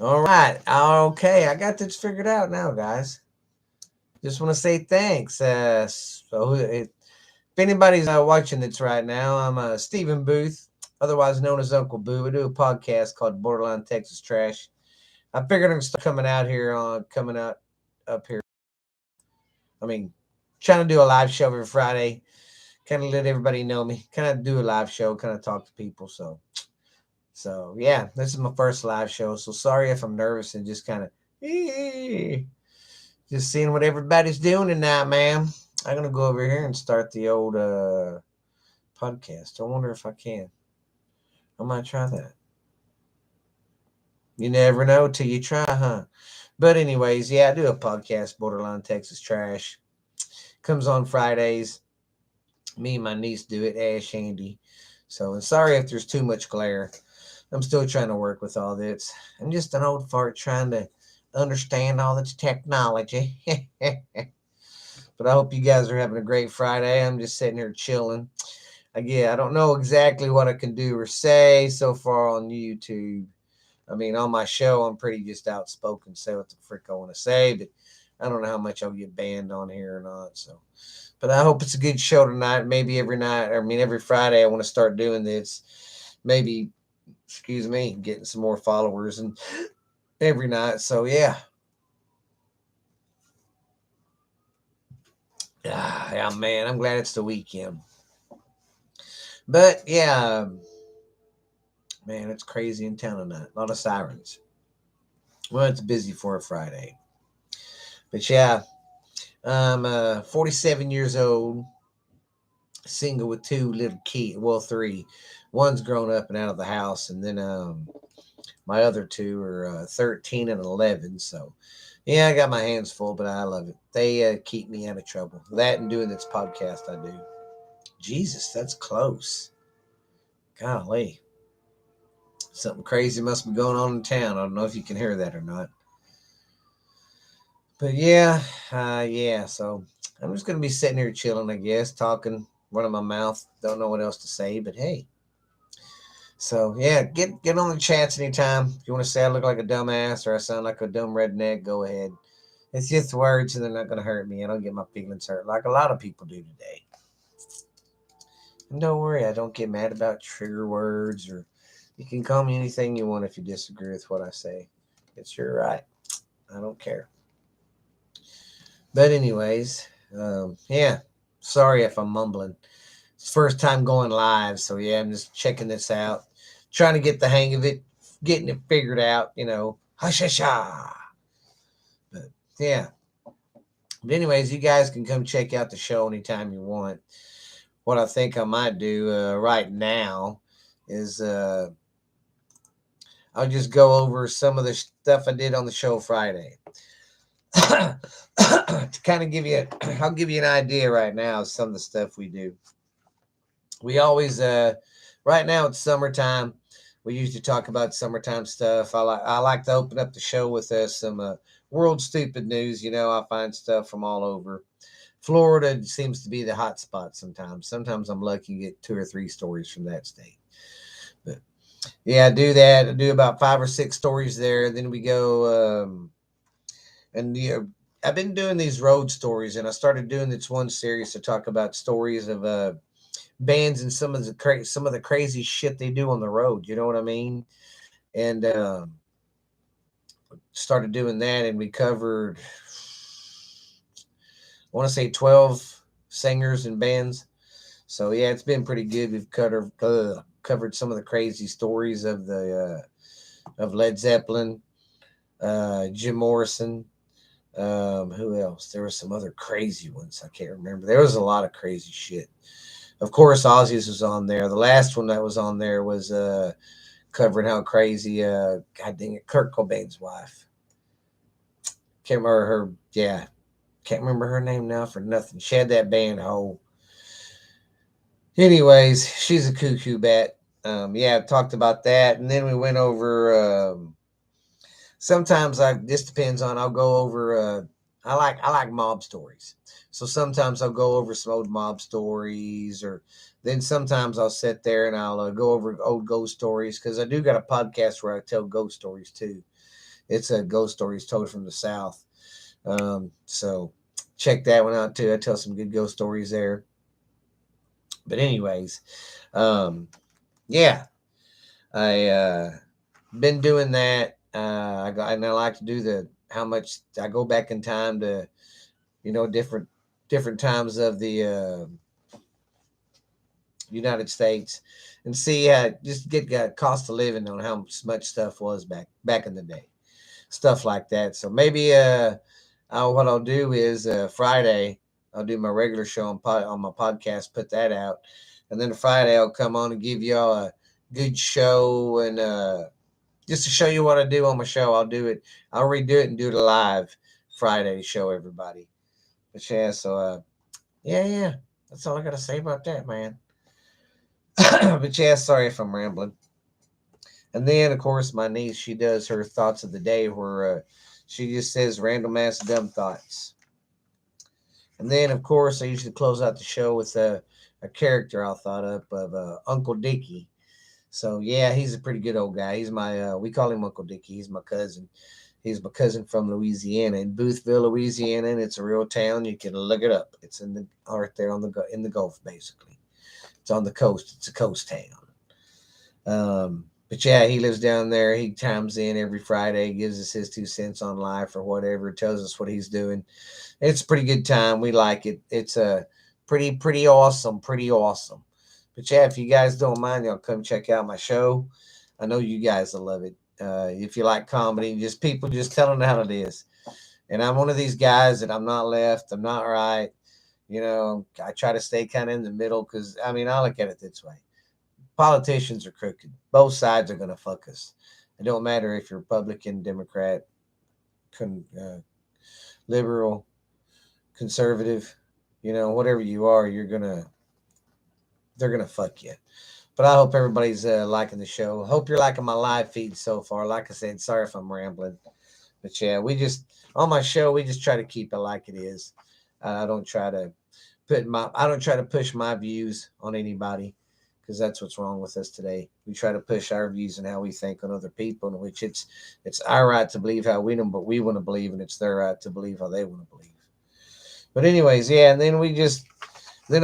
All right. Okay. I got this figured out now, guys. Just want to say thanks. If anybody's watching this right now, I'm Stephen Booth, otherwise known as Uncle Boo. I do a podcast called Borderline Texas Trash. I figured I'm start coming out up here. I mean, trying to do a live show every Friday, kind of let everybody know me, kind of do a live show, kind of talk to people. So yeah, this is my first live show. So sorry if I'm nervous and just kind of just seeing what everybody's doing tonight, man. I'm gonna go over here and start the old podcast. I wonder if I can. I might try that. You never know till you try, huh? But anyways, yeah, I do a podcast, Borderline Texas Trash. Comes on Fridays. Me and my niece do it, Ash Andy. So, and sorry if there's too much glare. I'm still trying to work with all this. I'm just an old fart trying to understand all this technology. But I hope you guys are having a great Friday. I'm just sitting here chilling. Again, I don't know exactly what I can do or say so far on YouTube. I mean, on my show, I'm pretty just outspoken, say what the frick I want to say, but I don't know how much I'll get banned on here or not. So, but I hope it's a good show tonight. Maybe every night, I mean, every Friday, I want to start doing this. Maybe, excuse me, getting some more followers and every night. So, yeah. Yeah, man, I'm glad it's the weekend. But, yeah, man, it's crazy in town tonight. A lot of sirens. Well, it's busy for a Friday. But, yeah, I'm 47 years old, single with two little kids. Well, three. One's grown up and out of the house, and then my other two are 13 and 11. So, yeah, I got my hands full, but I love it. They keep me out of trouble. That and doing this podcast, I do. Jesus, that's close. Golly. Something crazy must be going on in town. I don't know if you can hear that or not. But yeah. So I'm just going to be sitting here chilling, I guess, talking, running my mouth. Don't know what else to say, but hey. So yeah, get on the chats anytime. If you want to say I look like a dumbass or I sound like a dumb redneck, go ahead. It's just words and they're not going to hurt me. I don't get my feelings hurt like a lot of people do today. And don't worry, I don't get mad about trigger words or you can call me anything you want if you disagree with what I say. It's your right. I don't care. But anyways, yeah. Sorry if I'm mumbling. It's first time going live, so yeah, I'm just checking this out, trying to get the hang of it, getting it figured out. Hush, hush, ha. But yeah. But anyways, you guys can come check out the show anytime you want. What I think I might do right now is I'll just go over some of the stuff I did on the show Friday. To kind of give you, I'll give you an idea right now of some of the stuff we do. We always, right now it's summertime. We usually talk about summertime stuff. I like to open up the show with some world stupid news. I find stuff from all over. Florida seems to be the hot spot sometimes. Sometimes I'm lucky to get two or three stories from that state. But yeah, I do that. I do about five or six stories there. Then we go, and I've been doing these road stories, and I started doing this one series to talk about stories of bands and some of the crazy shit they do on the road. You know what I mean? And started doing that, and we covered, I want to say 12 singers and bands. So yeah, it's been pretty good. We've covered some of the crazy stories of Led Zeppelin, Jim Morrison. Who else? There were some other crazy ones. I can't remember. There was a lot of crazy shit. Of course, Ozzy's was on there. The last one that was on there was covering how crazy, God dang it, Kurt Cobain's wife. Can't remember her. Yeah, can't remember her name now for nothing. She had that band hole. Anyways, she's a cuckoo bat. Yeah, I've talked about that, and then we went over. Sometimes I this depends on. I'll go over. I like mob stories, so sometimes I'll go over some old mob stories, or then sometimes I'll sit there and I'll go over old ghost stories because I do got a podcast where I tell ghost stories too. It's a ghost stories told from the South. So check that one out too. I tell some good ghost stories there. But anyways, um, yeah, I been doing that. And I like to do the how much I go back in time to different times of the United States and see just get cost of living on how much stuff was back in the day, stuff like that. So maybe what I'll do is Friday I'll do my regular show on my podcast, put that out, and then Friday I'll come on and give y'all a good show and just to show you what I do on my show. I'll do it. I'll redo it and do it live Friday to show everybody. But yeah, so yeah, that's all I gotta say about that, man. But yeah, sorry if I'm rambling. And then, of course, my niece, she does her thoughts of the day where she just says random ass dumb thoughts. And then, of course, I usually close out the show with a character I thought up of Uncle Dickie. So, yeah, he's a pretty good old guy. He's we call him Uncle Dickie. He's my cousin. He's my cousin from Louisiana, in Boothville, Louisiana, and it's a real town. You can look it up. It's in the right there in the Gulf, basically. It's on the coast. It's a coast town. But yeah, he lives down there. He chimes in every Friday, gives us his 2 cents on life or whatever, tells us what he's doing. It's a pretty good time. We like it. It's a pretty awesome, pretty awesome. But yeah, if you guys don't mind, y'all come check out my show. I know you guys will love it. If you like comedy, just people just telling how it is. And I'm one of these guys that I'm not left, I'm not right. I try to stay kind of in the middle because I mean I look at it this way: politicians are crooked. Both sides are going to fuck us. It don't matter if you're Republican, Democrat, liberal, conservative. Whatever you are, they're gonna fuck you. But I hope everybody's liking the show. Hope you're liking my live feed so far. Like I said, sorry if I'm rambling, but yeah, we just on my show we just try to keep it like it is. I don't try to push my views on anybody because that's what's wrong with us today. We try to push our views and how we think on other people, in which it's our right to believe how we want to believe, and it's their right to believe how they want to believe. But anyways, yeah, and then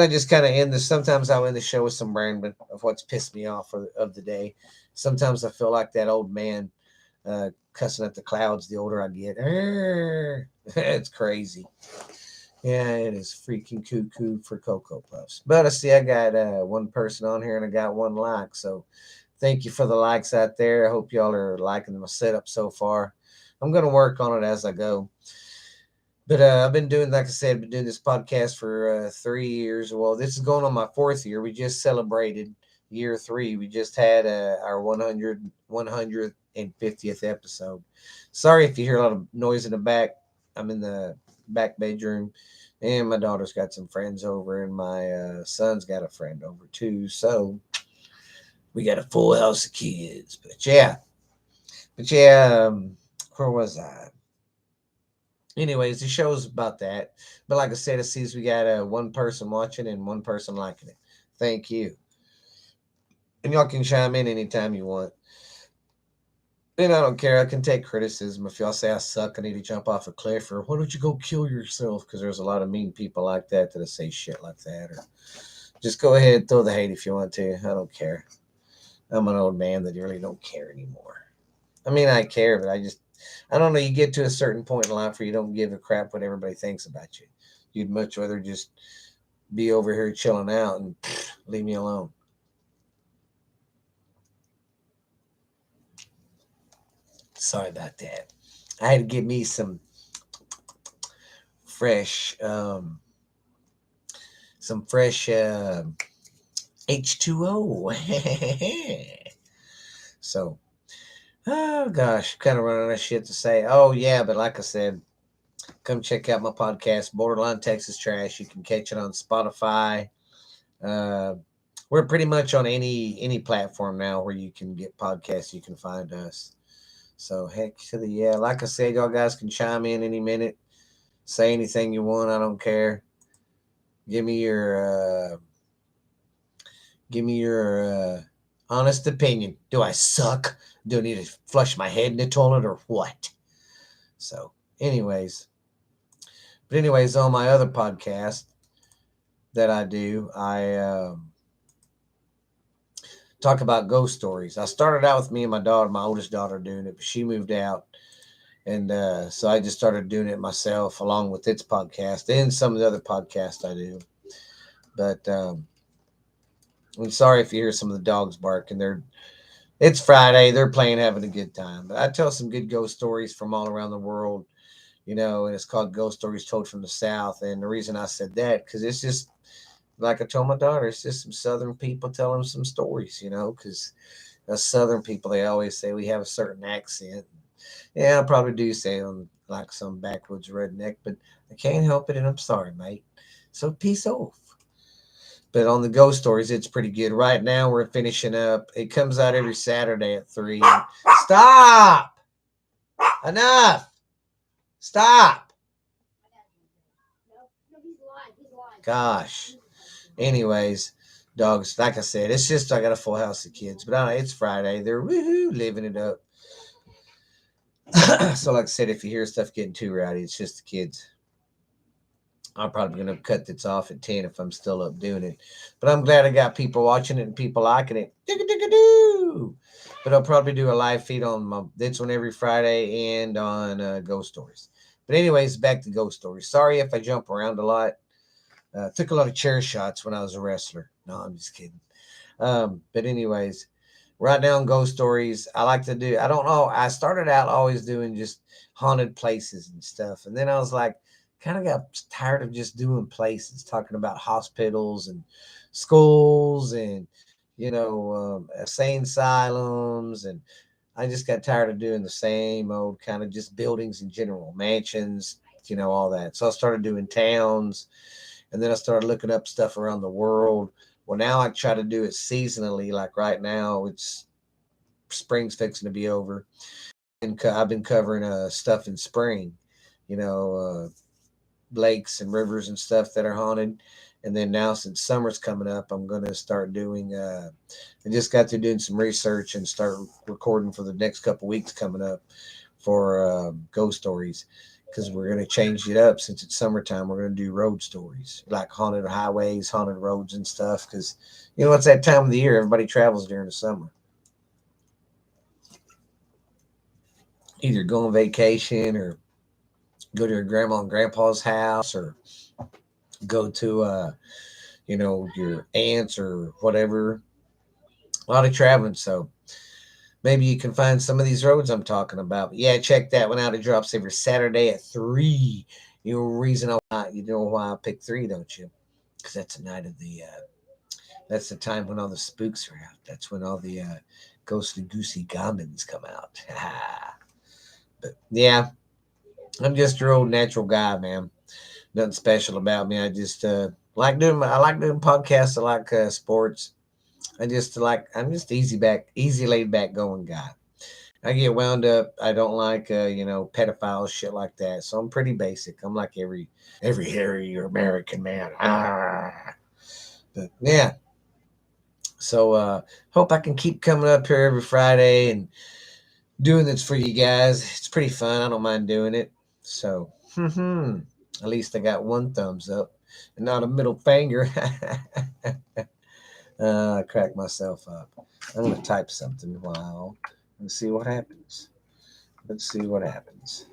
I just kind of end this. Sometimes I'll end the show with some rambling of what's pissed me off of the day. Sometimes I feel like that old man cussing at the clouds the older I get. It's crazy. Yeah, it is freaking cuckoo for Cocoa Puffs. But I see I got one person on here and I got one like. So thank you for the likes out there. I hope y'all are liking my setup so far. I'm going to work on it as I go. But I've been doing, like I said, been doing this podcast for 3 years. Well, this is going on my 4th year. We just celebrated year 3. We just had our 150th episode. Sorry if you hear a lot of noise in the back. I'm in the back bedroom, and my daughter's got some friends over, and my son's got a friend over too. So we got a full house of kids. But yeah, where was I? Anyways, the show's about that. But like I said, it seems we got one person watching and one person liking it. Thank you. And y'all can chime in anytime you want. And I don't care. I can take criticism. If y'all say I suck, I need to jump off a cliff, or why don't you go kill yourself? Because there's a lot of mean people like that say shit like that. Or just go ahead and throw the hate if you want to. I don't care. I'm an old man that really don't care anymore. I mean, I care, but I don't know. You get to a certain point in life where you don't give a crap what everybody thinks about you. You'd much rather just be over here chilling out and leave me alone. Sorry about that. I had to get me fresh, um, some fresh H2O. So, oh gosh, kind of running out of shit to say. Oh yeah, but like I said, come check out my podcast, Borderline Texas Trash. You can catch it on Spotify. Uh, we're pretty much on any platform now where you can get podcasts. You can find us. So heck to the yeah. Like I said, y'all guys can chime in any minute. Say anything you want. I don't care. Give me your honest opinion. Do I suck? Do I need to flush my head in the toilet or what? So, anyways, on my other podcast that I do, I talk about ghost stories. I started out with me and my daughter, my oldest daughter, doing it, but she moved out. And so I just started doing it myself along with its podcast and some of the other podcasts I do. But I'm sorry if you hear some of the dogs barking. It's Friday. They're playing, having a good time. But I tell some good ghost stories from all around the world, and it's called Ghost Stories Told from the South. And the reason I said that, because it's just, like I told my daughter, it's just some Southern people telling some stories, because us Southern people, they always say we have a certain accent. Yeah, I probably do sound like some backwoods redneck, but I can't help it, and I'm sorry, mate. So peace off. But on the ghost stories, it's pretty good. Right now, we're finishing up. It comes out every Saturday at 3. Stop! Enough! Stop! Gosh. Anyways, dogs, like I said, it's just I got a full house of kids. But it's Friday. They're woohoo, living it up. So, like I said, if you hear stuff getting too rowdy, it's just the kids. I'm probably going to cut this off at 10 if I'm still up doing it. But I'm glad I got people watching it and people liking it. But I'll probably do a live feed on this one every Friday and on Ghost Stories. But anyways, back to Ghost Stories. Sorry if I jump around a lot. Took a lot of chair shots when I was a wrestler. No, I'm just kidding. But anyways, right now on Ghost Stories, I like to do, I don't know, I started out always doing just haunted places and stuff. And then I was like, kind of got tired of just doing places, talking about hospitals and schools and, insane asylums. And I just got tired of doing the same old kind of just buildings in general, mansions, all that. So I started doing towns, and then I started looking up stuff around the world. Well, now I try to do it seasonally. Like right now, it's spring's fixing to be over, and I've been covering stuff in spring, lakes and rivers and stuff that are haunted. And then now, since summer's coming up, I'm going to start doing. I just got to doing some research and start recording for the next couple weeks coming up for ghost stories, because we're going to change it up. Since it's summertime, we're going to do road stories, like haunted highways, haunted roads and stuff, because it's that time of the year. Everybody travels during the summer, either go on vacation or go to your grandma and grandpa's house, or go to your aunts or whatever. A lot of traveling, so maybe you can find some of these roads I'm talking about. But yeah, check that one out. It drops every Saturday at 3. You know why I picked 3, don't you? Because that's the night of that's the time when all the spooks are out. That's when all the ghostly goosey goblins come out. But yeah, I'm just your old natural guy, man. Nothing special about me. I just I like doing podcasts. I like sports. I'm just easy laid back going guy. I get wound up. I don't like pedophiles, shit like that. So I'm pretty basic. I'm like every hairy American man. But yeah. So hope I can keep coming up here every Friday and doing this for you guys. It's pretty fun. I don't mind doing it. So at least I got one thumbs up and not a middle finger. I cracked myself up. I'm going to type something while and see what happens. Let's see what happens.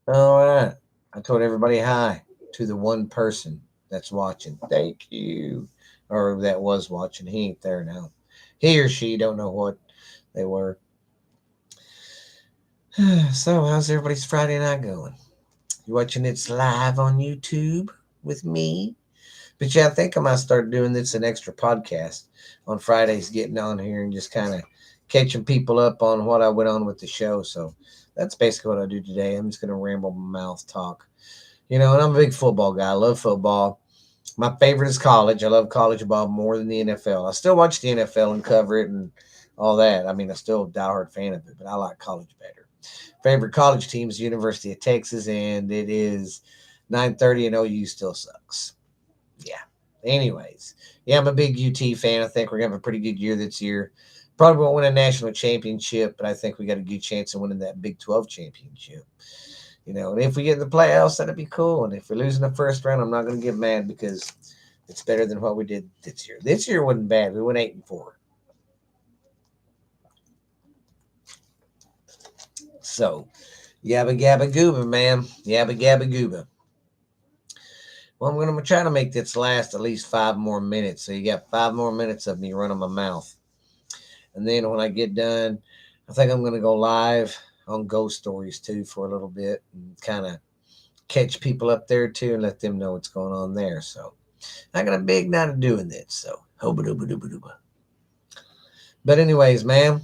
All right. I told everybody hi to the one person that's watching. Thank you. Or that was watching. He ain't there now. He or she don't know what they were. So, how's everybody's Friday night going? You watching It's live on YouTube with me? But yeah, I think I might start doing this an extra podcast on Fridays, getting on here and just kind of catching people up on what I went on with the show. So that's basically what I do today. I'm just going to ramble my mouth talk. And I'm a big football guy. I love football. My favorite is college. I love college ball more than the NFL. I still watch the NFL and cover it and all that. I mean, I'm still a diehard fan of it, but I like college better. Favorite college team is University of Texas, and it is 9:30, and OU still sucks. Yeah. Anyways, yeah, I'm a big UT fan. I think we're going to have a pretty good year this year. Probably won't win a national championship, but I think we got a good chance of winning that Big 12 championship. And if we get in the playoffs, that'd be cool. And if we lose in the first round, I'm not going to get mad because it's better than what we did this year. This year wasn't bad. We went 8-4. So, yabba gabba gooba, man. Yabba gabba gooba. Well, I'm going to try to make this last at least 5 more minutes. So you got 5 more minutes of me running my mouth. And then when I get done, I think I'm going to go live on Ghost Stories too for a little bit and kind of catch people up there too and let them know what's going on there. So I got a big night of doing this. So hoba dooba dooba dooba. But anyways, man,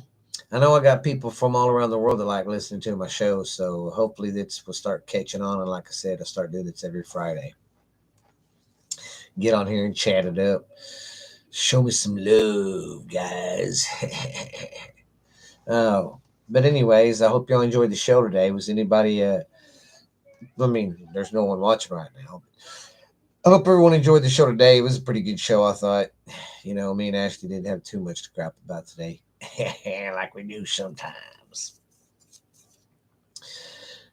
I know I got people from all around the world that like listening to my show. So hopefully this will start catching on. And like I said, I'll start doing this every Friday. Get on here and chat it up. Show me some love, guys. Oh, but anyways, I hope y'all enjoyed the show today. Was anybody? There's no one watching right now. I hope everyone enjoyed the show today. It was a pretty good show, I thought. Me and Ashley didn't have too much to crap about today, like we do sometimes.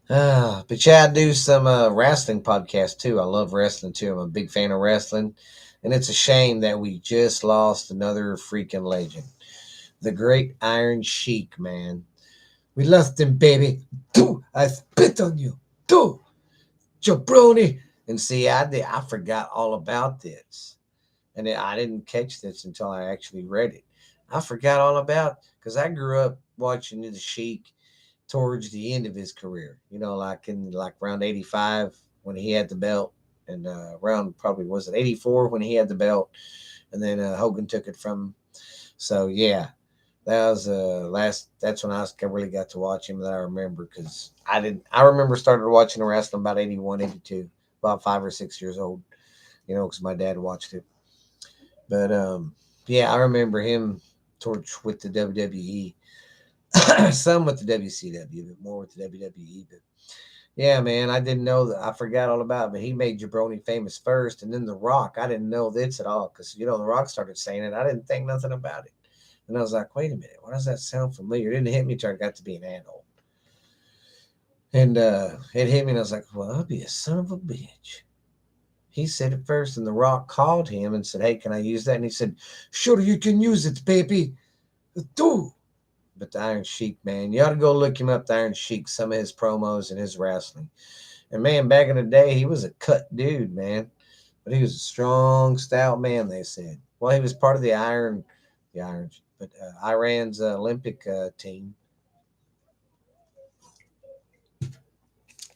But yeah, I do some wrestling podcasts too. I love wrestling too. I'm a big fan of wrestling. And it's a shame that we just lost another freaking legend. The great Iron Sheik, man. We lost him, baby. I spit on you. Jabroni. And see, I forgot all about this. And I didn't catch this until I actually read it. I forgot all about because I grew up watching the Sheik towards the end of his career. Like in around 85 when he had the belt, and around probably was it 84 when he had the belt, and then Hogan took it from him. So yeah, that was last. That's when I really got to watch him that I remember because I didn't. I remember started watching the wrestling about 81, 82, about 5 or 6 years old. Because my dad watched it. But yeah, I remember him torch with the WWE. Some with the WCW, but more with the WWE. But yeah, man, I didn't know that. I forgot all about it. But he made Jabroni famous first, and then The Rock. I didn't know this at all because The Rock started saying it. I didn't think nothing about it, and I was like, wait a minute, why does that sound familiar? It didn't hit me until I got to be an adult, and it hit me, and I was like, well, I'll be a son of a bitch. He said it first, and The Rock called him and said, hey, can I use that? And he said, sure, you can use it, baby. Do. But the Iron Sheik, man, you ought to go look him up, the Iron Sheik, some of his promos and his wrestling. And man, back in the day, he was a cut dude, man. But he was a strong, stout man, they said. Well, he was part of Iran's Olympic team.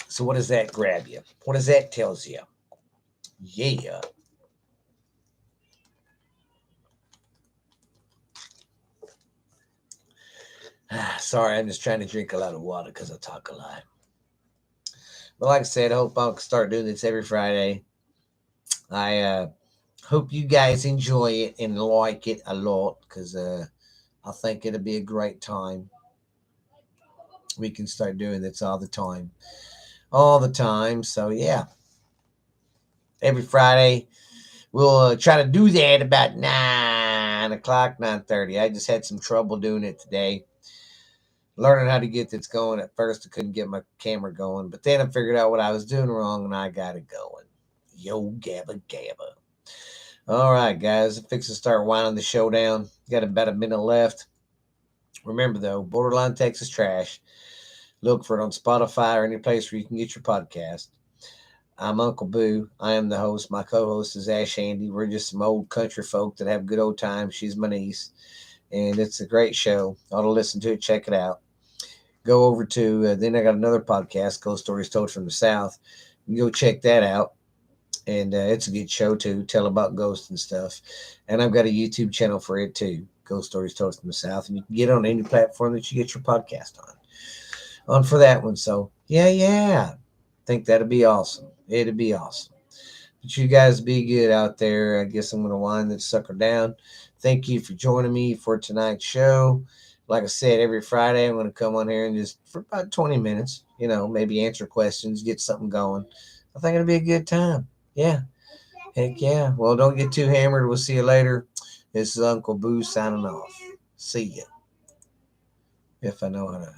So what does that grab you? What does that tells you? Yeah. Sorry, I'm just trying to drink a lot of water because I talk a lot. But like I said, I hope I'll start doing this every Friday. I hope you guys enjoy it and like it a lot because I think it'll be a great time. We can start doing this all the time. All the time. So, yeah. Every Friday, we'll try to do that about 9 o'clock, 9:30. I just had some trouble doing it today. Learning how to get this going. At first, I couldn't get my camera going, but then I figured out what I was doing wrong and I got it going. Yo, gabba gabba. All right, guys, I'm fixing to start winding the show down. Got about a minute left. Remember, though, Borderline Texas Trash. Look for it on Spotify or any place where you can get your podcast. I'm Uncle Boo. I am the host. My co-host is Ash Andy. We're just some old country folk that have good old times. She's my niece, and it's a great show. Ought to listen to it. Check it out. Go over to, then I got another podcast, Ghost Stories Told from the South. You can go check that out. And it's a good show, too. Tell about ghosts and stuff. And I've got a YouTube channel for it, too. Ghost Stories Told from the South. And you can get on any platform that you get your podcast on for that one. So, yeah. Think that'd be awesome. It'd be awesome. But you guys be good out there. I guess I'm going to wind this sucker down. Thank you for joining me for tonight's show. Like I said, every Friday I'm going to come on here and just for about 20 minutes, maybe answer questions, get something going. I think it'll be a good time. Yeah. Heck yeah. Well, don't get too hammered. We'll see you later. This is Uncle Boo signing off. See ya. if I know how to.